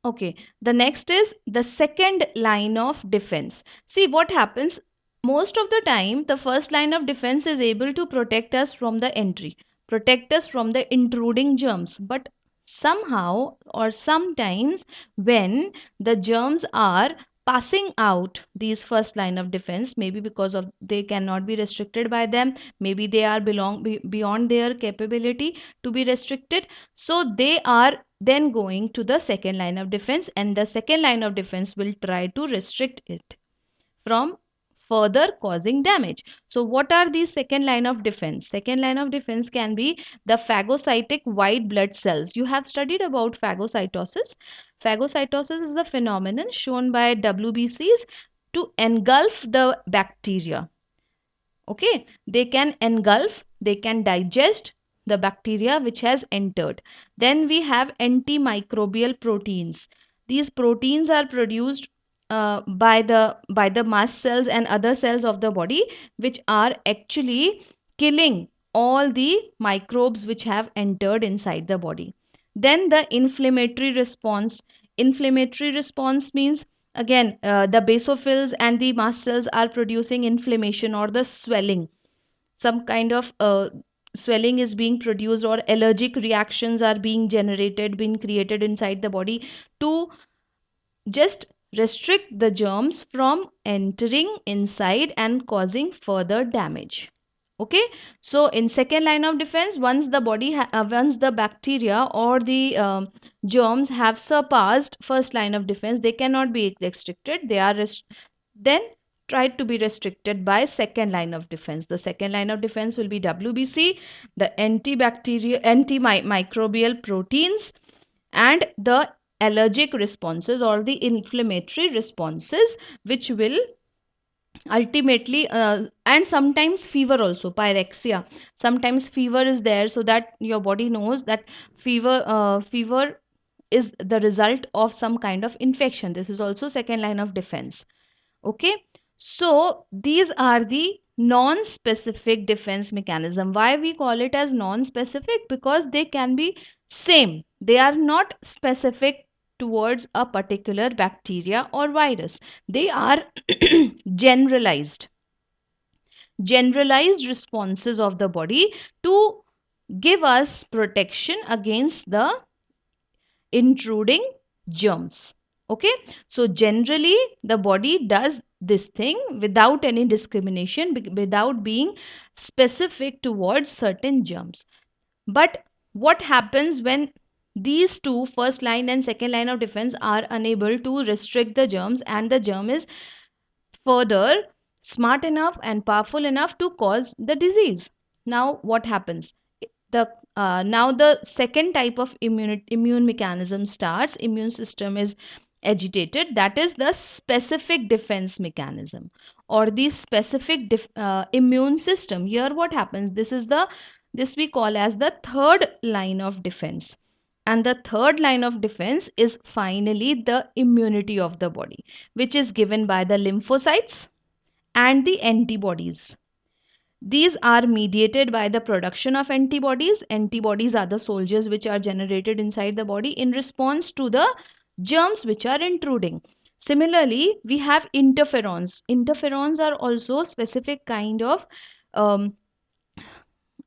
Okay, the next is the second line of defense. See what happens. Most of the time, the first line of defense is able to protect us from the entry, protect us from the intruding germs. But somehow or sometimes, when the germs are passing out these first line of defense, maybe because of they cannot be restricted by them, maybe they are beyond their capability to be restricted, so they are then going to the second line of defense, and the second line of defense will try to restrict it from further causing damage. So what are these second line of defense? Second line of defense can be the phagocytic white blood cells. You have studied about phagocytosis. Phagocytosis is the phenomenon shown by WBCs to engulf the bacteria. Okay, they can engulf, they can digest the bacteria which has entered. Then we have antimicrobial proteins. These proteins are produced by the mast cells and other cells of the body, which are actually killing all the microbes which have entered inside the body. Then the inflammatory response. Inflammatory response means, again, the basophils and the mast cells are producing inflammation or the swelling. Some kind of swelling is being produced, or allergic reactions are being generated, being created inside the body to just restrict the germs from entering inside and causing further damage. Okay, so in second line of defense, once the once the bacteria or the germs have surpassed first line of defense, they cannot be restricted, they are then tried to be restricted by second line of defense. The second line of defense will be WBC, the antibacterial antimicrobial proteins, and the allergic responses or the inflammatory responses, which will ultimately and sometimes fever also, pyrexia. Sometimes fever is there, so that your body knows that fever is the result of some kind of infection. This is also second line of defense. Okay, so these are the non-specific defense mechanism. Why we call it as non-specific? Because they can be same, they are not specific towards a particular bacteria or virus. They are generalized, generalized responses of the body to give us protection against the intruding germs. Okay, so generally the body does this thing without any discrimination, without being specific towards certain germs. But what happens when these two, first line and second line of defense, are unable to restrict the germs, and the germ is further smart enough and powerful enough to cause the disease? Now what happens? The Now the second type of immune mechanism starts. Immune system is agitated. That is the specific defense mechanism or the specific immune system. Here what happens? This we call as the third line of defense. And the third line of defense is finally the immunity of the body, which is given by the lymphocytes and the antibodies. These are mediated by the production of antibodies. Antibodies are the soldiers which are generated inside the body in response to the germs which are intruding. Similarly, we have interferons. Interferons are also specific kind of um,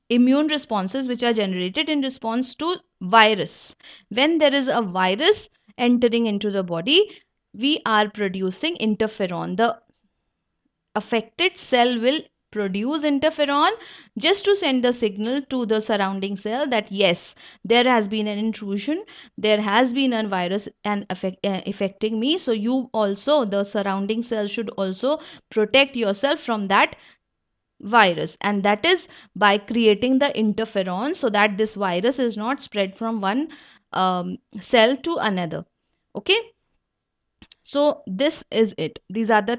immune responses which are generated in response to virus. When there is a virus entering into the body, we are producing interferon. The affected cell will produce interferon just to send the signal to the surrounding cell that yes, there has been an intrusion, there has been a virus and affecting me, so you also, the surrounding cell, should also protect yourself from that virus, and that is by creating the interferon so that this virus is not spread from one cell to another. Okay, so this is it. These are the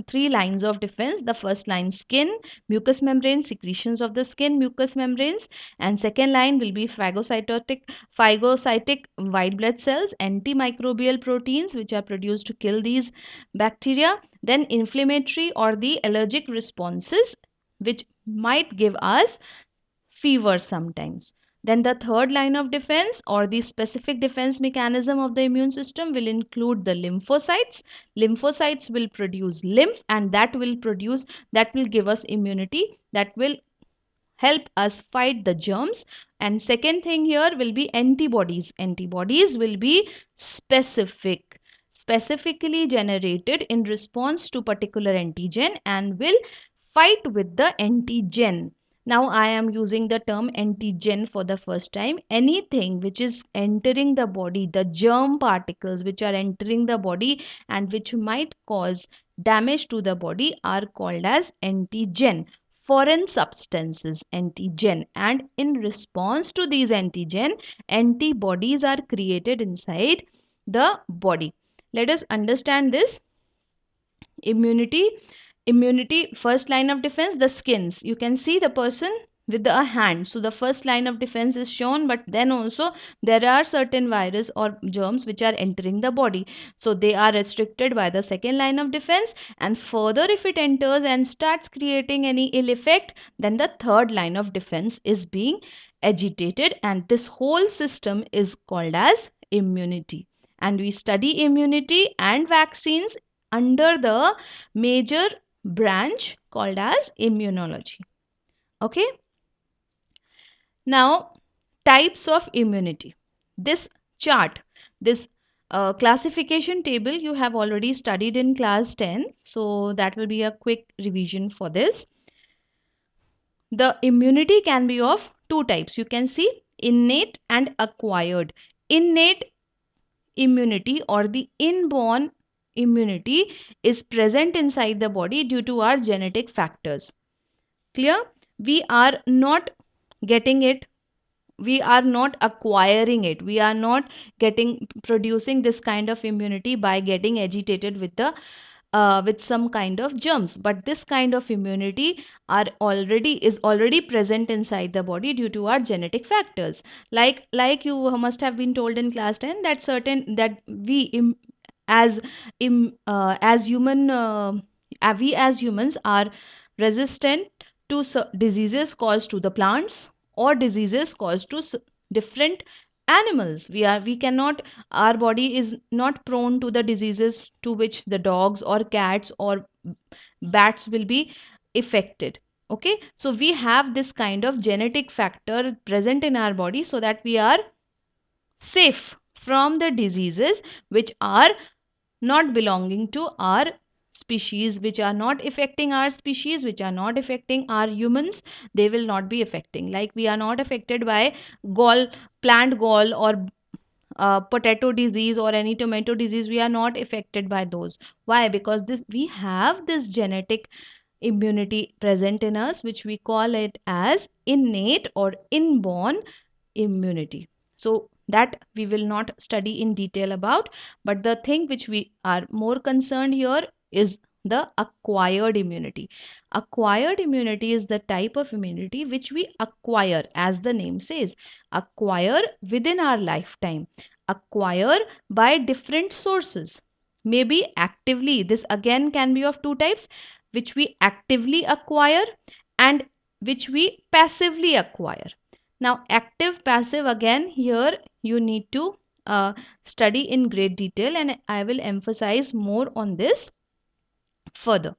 three lines of defense. The first line, skin, mucous membrane, secretions of the skin, mucous membranes, and second line will be phagocytic white blood cells, antimicrobial proteins which are produced to kill these bacteria, then inflammatory or the allergic responses which might give us fever sometimes. Then the third line of defense or the specific defense mechanism of the immune system will include the lymphocytes. Lymphocytes will produce lymph, and that will give us immunity, that will help us fight the germs. And second thing here will be antibodies. Antibodies will be specifically generated in response to particular antigen and will fight with the antigen. Now I am using the term antigen for the first time. Anything which is entering the body, the germ particles which are entering the body and which might cause damage to the body are called as antigen. Foreign substances, antigen. And in response to these antigen, antibodies are created inside the body. Let us understand this. Immunity, first line of defense, the skins. You can see the person with a hand, so the first line of defense is shown, but then also there are certain virus or germs which are entering the body, so they are restricted by the second line of defense. And further, if it enters and starts creating any ill effect, then the third line of defense is being agitated, and this whole system is called as immunity. And we study immunity and vaccines under the major branch called as immunology. Okay. Now, types of immunity. This chart, this classification table you have already studied in class 10. So that will be a quick revision for this. The immunity can be of two types. You can see innate and acquired. Innate immunity or the inborn immunity is present inside the body due to our genetic factors. Clear? We are not getting it, we are not acquiring it, we are not getting producing this kind of immunity by getting agitated with the with some kind of germs, but this kind of immunity is already present inside the body due to our genetic factors. Like you must have been told in class 10 that certain that we as as human we as humans are resistant to diseases caused to the plants or diseases caused to different animals. We cannot, our body is not prone to the diseases to which the dogs or cats or bats will be affected. Okay, so we have this kind of genetic factor present in our body so that we are safe from the diseases which are not belonging to our species, which are not affecting our species, which are not affecting our humans. They will not be affecting, like we are not affected by gall, plant gall, or potato disease or any tomato disease. We are not affected by those. Why? Because this, we have this genetic immunity present in us, which we call it as innate or inborn immunity. So that we will not study in detail about, but the thing which we are more concerned here is the acquired immunity. Acquired immunity is the type of immunity which we acquire, as the name says, acquire within our lifetime, acquire by different sources, maybe actively. This again can be of two types, which we actively acquire and which we passively acquire. Now, active, passive, again, here you need to study in great detail, and I will emphasize more on this further.